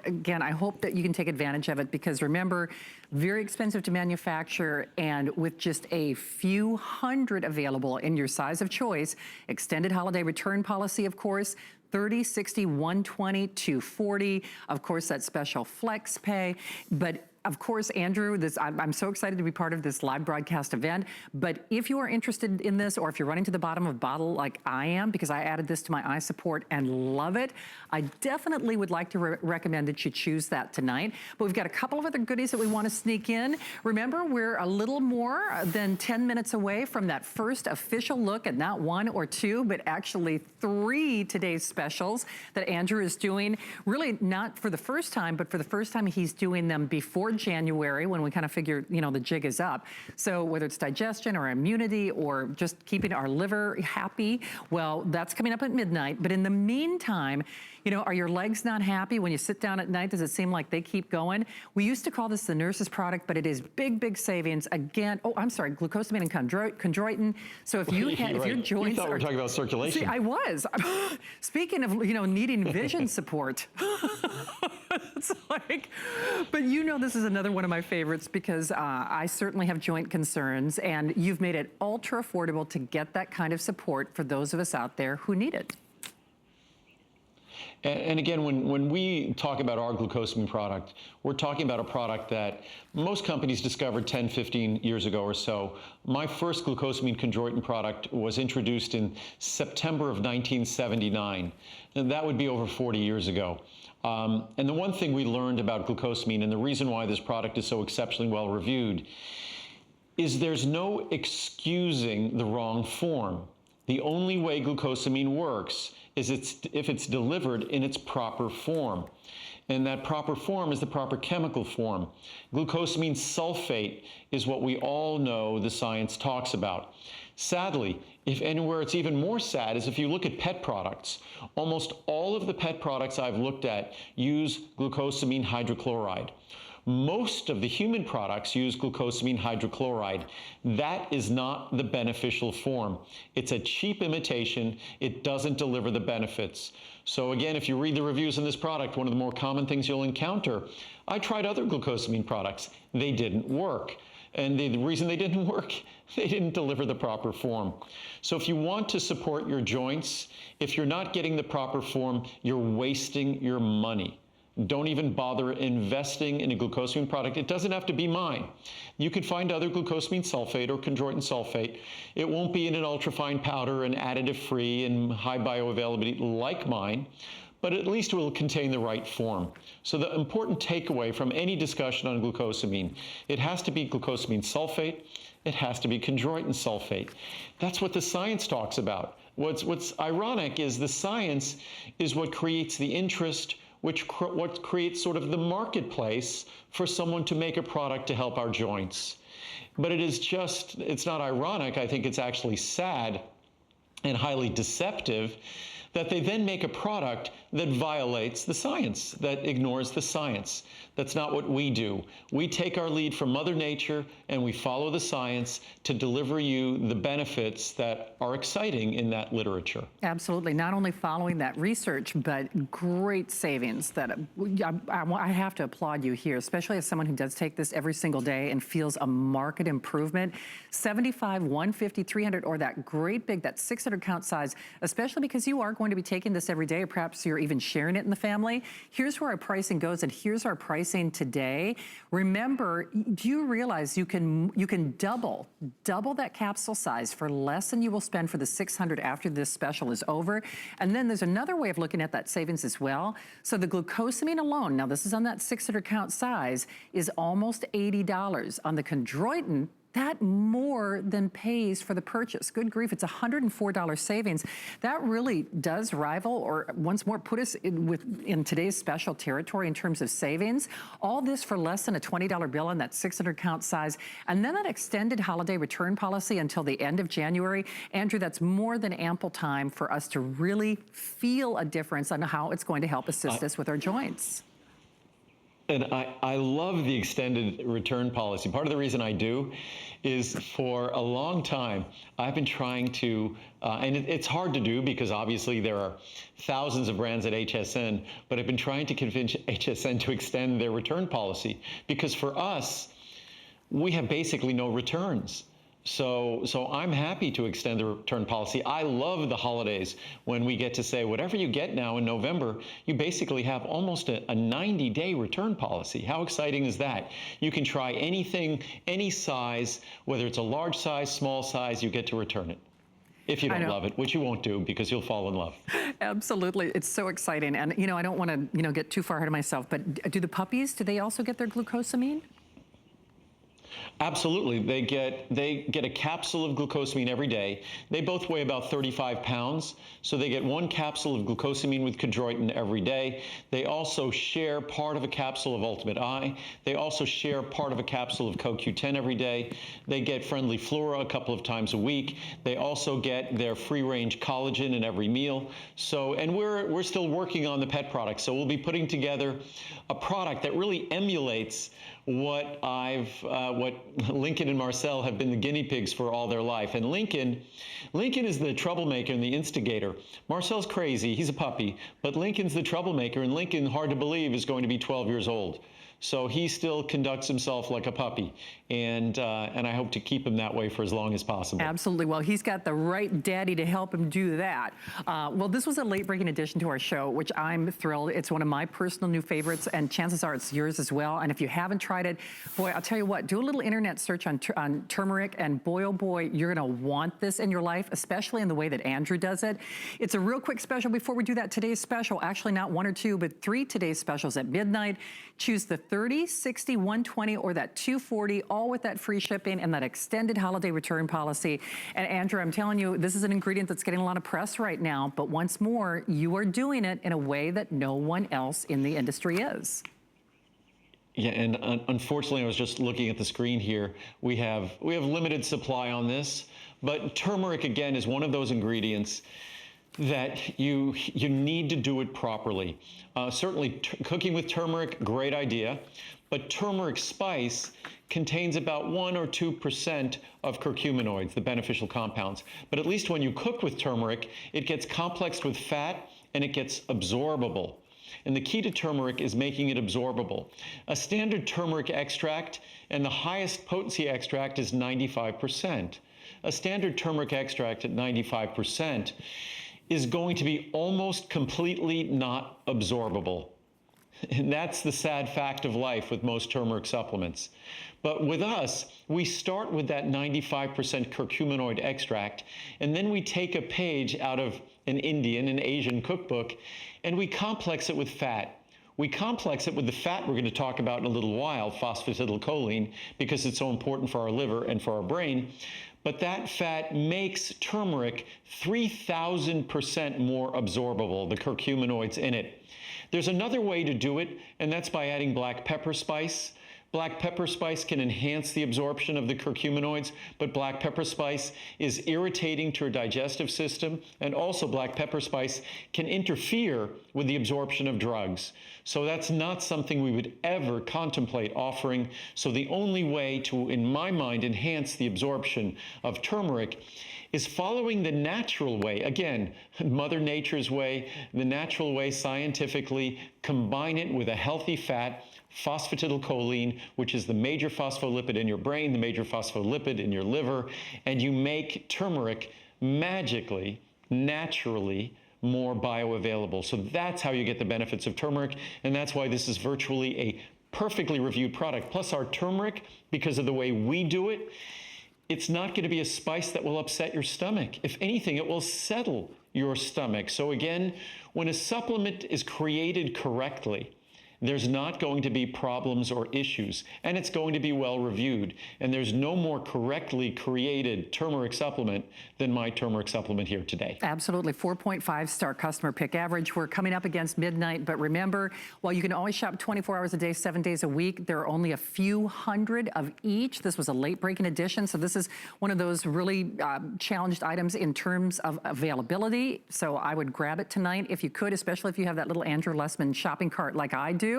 again, I hope that you can take advantage of it, because remember, very expensive to manufacture, and with just a few hundred available in your size of choice, extended holiday return policy, of course, 30, 60, 120, 240. Of course, that special flex pay. But of course, Andrew, I'm so excited to be part of this live broadcast event. But if you are interested in this, or if you're running to the bottom of a bottle like I am, because I added this to my eye support and love it, I definitely would like to recommend that you choose that tonight. But we've got a couple of other goodies that we want to sneak in. Remember, we're a little more than 10 minutes away from that first official look at not one or two, but actually 3 today's specials that Andrew is doing. Really not for the first time, but for the first time he's doing them before January, when we kind of figure, the jig is up. So whether it's digestion or immunity or just keeping our liver happy, well, that's coming up at midnight. But in the meantime, are your legs not happy when you sit down at night? Does it seem like they keep going? We used to call this the nurse's product, but it is big, big savings. Again, glucosamine and chondroitin. So if you if your joints you thought we were talking about circulation. See, I was. Speaking of, needing vision support. It's like, but this is another one of my favorites, because I certainly have joint concerns, and you've made it ultra affordable to get that kind of support for those of us out there who need it. And again, when we talk about our glucosamine product, we're talking about a product that most companies discovered 10, 15 years ago or so. My first glucosamine chondroitin product was introduced in September of 1979, and that would be over 40 years ago. And the one thing we learned about glucosamine, and the reason why this product is so exceptionally well reviewed, is there's no excusing the wrong form. The only way glucosamine works is if it's delivered in its proper form. And that proper form is the proper chemical form. Glucosamine sulfate is what we all know the science talks about. Sadly, if anywhere it's even more sad, is if you look at pet products. Almost all of the pet products I've looked at use glucosamine hydrochloride. Most of the human products use glucosamine hydrochloride. That is not the beneficial form. It's a cheap imitation. It doesn't deliver the benefits. So again, if you read the reviews on this product, one of the more common things you'll encounter, I tried other glucosamine products. They didn't work. And the reason they didn't work, they didn't deliver the proper form. So if you want to support your joints, if you're not getting the proper form, you're wasting your money. Don't even bother investing in a glucosamine product. It doesn't have to be mine. You could find other glucosamine sulfate or chondroitin sulfate. It won't be in an ultrafine powder and additive-free and high bioavailability like mine, but at least it will contain the right form. So the important takeaway from any discussion on glucosamine, it has to be glucosamine sulfate, it has to be chondroitin sulfate. That's what the science talks about. What's ironic is the science is what creates the interest, what creates sort of the marketplace for someone to make a product to help our joints. But it's not ironic, I think it's actually sad and highly deceptive that they then make a product that violates the science, that ignores the science. That's not what we do. We take our lead from Mother Nature and we follow the science to deliver you the benefits that are exciting in that literature. Absolutely. Not only following that research, but great savings that I have to applaud you here, especially as someone who does take this every single day and feels a marked improvement. 75, 150, 300, or that great big, that 600 count size, especially because you are going to be taking this every day, or perhaps you're even sharing it in the family. Here's where our pricing goes, and here's our pricing today. Remember, do you realize you can double that capsule size for less than you will spend for the $600 after this special is over? And then there's another way of looking at that savings as well. So the glucosamine alone, now this is on that 600 count size, is almost $80. On the chondroitin, that more than pays for the purchase. Good grief, it's $104 savings. That really does rival, or once more put us in today's special territory in terms of savings. All this for less than a $20 bill on that 600 count size. And then that extended holiday return policy until the end of January. Andrew, that's more than ample time for us to really feel a difference on how it's going to help assist us with our joints. And I love the extended return policy. Part of the reason I do is for a long time, I've been trying to, and it's hard to do because obviously there are thousands of brands at HSN, but I've been trying to convince HSN to extend their return policy because for us, we have basically no returns. So I'm happy to extend the return policy. I love the holidays when we get to say, whatever you get now in November, you basically have almost a 90-day return policy. How exciting is that? You can try anything, any size, whether it's a large size, small size, you get to return it. If you don't love it, which you won't do because you'll fall in love. Absolutely, it's so exciting. And I don't want to get too far ahead of myself, but do the puppies, do they also get their glucosamine? Absolutely. They get a capsule of glucosamine every day. They both weigh about 35 pounds, so they get one capsule of glucosamine with chondroitin every day. They also share part of a capsule of Ultimate Eye. They also share part of a capsule of CoQ10 every day. They get Friendly Flora a couple of times a week. They also get their free-range collagen in every meal. So, and we're still working on the pet product, so we'll be putting together a product that really emulates what Lincoln and Marcel have been the guinea pigs for all their life. And Lincoln is the troublemaker and the instigator. Marcel's crazy, he's a puppy, but Lincoln's the troublemaker, and Lincoln, hard to believe, is going to be 12 years old. So he still conducts himself like a puppy, and I hope to keep him that way for as long as possible. Absolutely. Well, he's got the right daddy to help him do that. Well, this was a late-breaking addition to our show, which I'm thrilled. It's one of my personal new favorites, and chances are it's yours as well. And if you haven't tried it, boy, I'll tell you what, do a little internet search on turmeric, and boy, oh boy, you're going to want this in your life, especially in the way that Andrew does it. It's a real quick special. Before we do that, today's special, actually not one or two, but three today's specials at midnight. Choose the 30, 60, 120, or that 240, all with that free shipping and that extended holiday return policy. And Andrew, I'm telling you, this is an ingredient that's getting a lot of press right now, but once more, you are doing it in a way that no one else in the industry is. Yeah, and unfortunately, I was just looking at the screen here. We have limited supply on this, but turmeric, again, is one of those ingredients that you need to do it properly. Certainly, cooking with turmeric, great idea, but turmeric spice contains about 1 or 2% of curcuminoids, the beneficial compounds. But at least when you cook with turmeric, it gets complexed with fat and it gets absorbable. And the key to turmeric is making it absorbable. A standard turmeric extract, and the highest potency extract is 95%. A standard turmeric extract at 95% is going to be almost completely not absorbable. And that's the sad fact of life with most turmeric supplements. But with us, we start with that 95% curcuminoid extract, and then we take a page out of an Indian and Asian cookbook, and we complex it with fat. We complex it with the fat we're going to talk about in a little while, phosphatidylcholine, because it's so important for our liver and for our brain. But that fat makes turmeric 3,000% more absorbable, the curcuminoids in it. There's another way to do it, and that's by adding black pepper spice. Black pepper spice can enhance the absorption of the curcuminoids, but black pepper spice is irritating to your digestive system, and also black pepper spice can interfere with the absorption of drugs. So that's not something we would ever contemplate offering. So the only way to, in my mind, enhance the absorption of turmeric is following the natural way. Again, Mother Nature's way, the natural way scientifically, combine it with a healthy fat, phosphatidylcholine, which is the major phospholipid in your brain, the major phospholipid in your liver, and you make turmeric magically, naturally more bioavailable. So that's how you get the benefits of turmeric, and that's why this is virtually a perfectly reviewed product. Plus our turmeric, because of the way we do it, it's not going to be a spice that will upset your stomach. If anything, it will settle your stomach. So again, when a supplement is created correctly, there's not going to be problems or issues, and it's going to be well reviewed. And there's no more correctly created turmeric supplement than my turmeric supplement here today. Absolutely, 4.5-star customer pick average. We're coming up against midnight, but remember, while you can always shop 24 hours a day, 7 days a week, there are only a few hundred of each. This was a late-breaking edition, so this is one of those really challenged items in terms of availability. So I would grab it tonight if you could, especially if you have that little Andrew Lessman shopping cart like I do.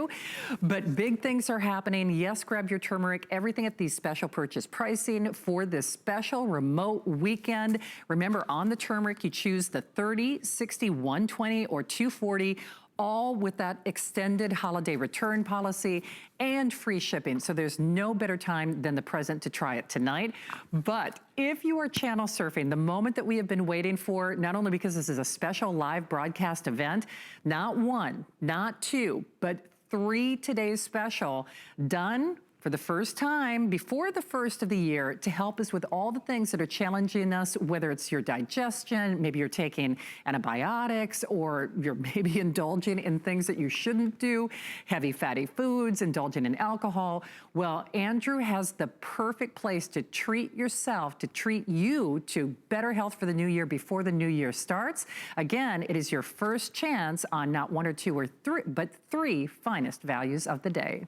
But big things are happening. Yes, grab your turmeric. Everything at the special purchase pricing for this special remote weekend. Remember, on the turmeric, you choose the 30, 60, 120, or 240, all with that extended holiday return policy and free shipping. So there's no better time than the present to try it tonight. But if you are channel surfing, the moment that we have been waiting for, not only because this is a special live broadcast event, not one, not two, but 3 today's special done for the first time before the first of the year to help us with all the things that are challenging us, whether it's your digestion, maybe you're taking antibiotics, or you're maybe indulging in things that you shouldn't do, heavy fatty foods, indulging in alcohol. Well, Andrew has the perfect place to treat yourself, to treat you to better health for the new year before the new year starts. Again, it is your first chance on not 1 or 2 or 3, but 3 finest values of the day.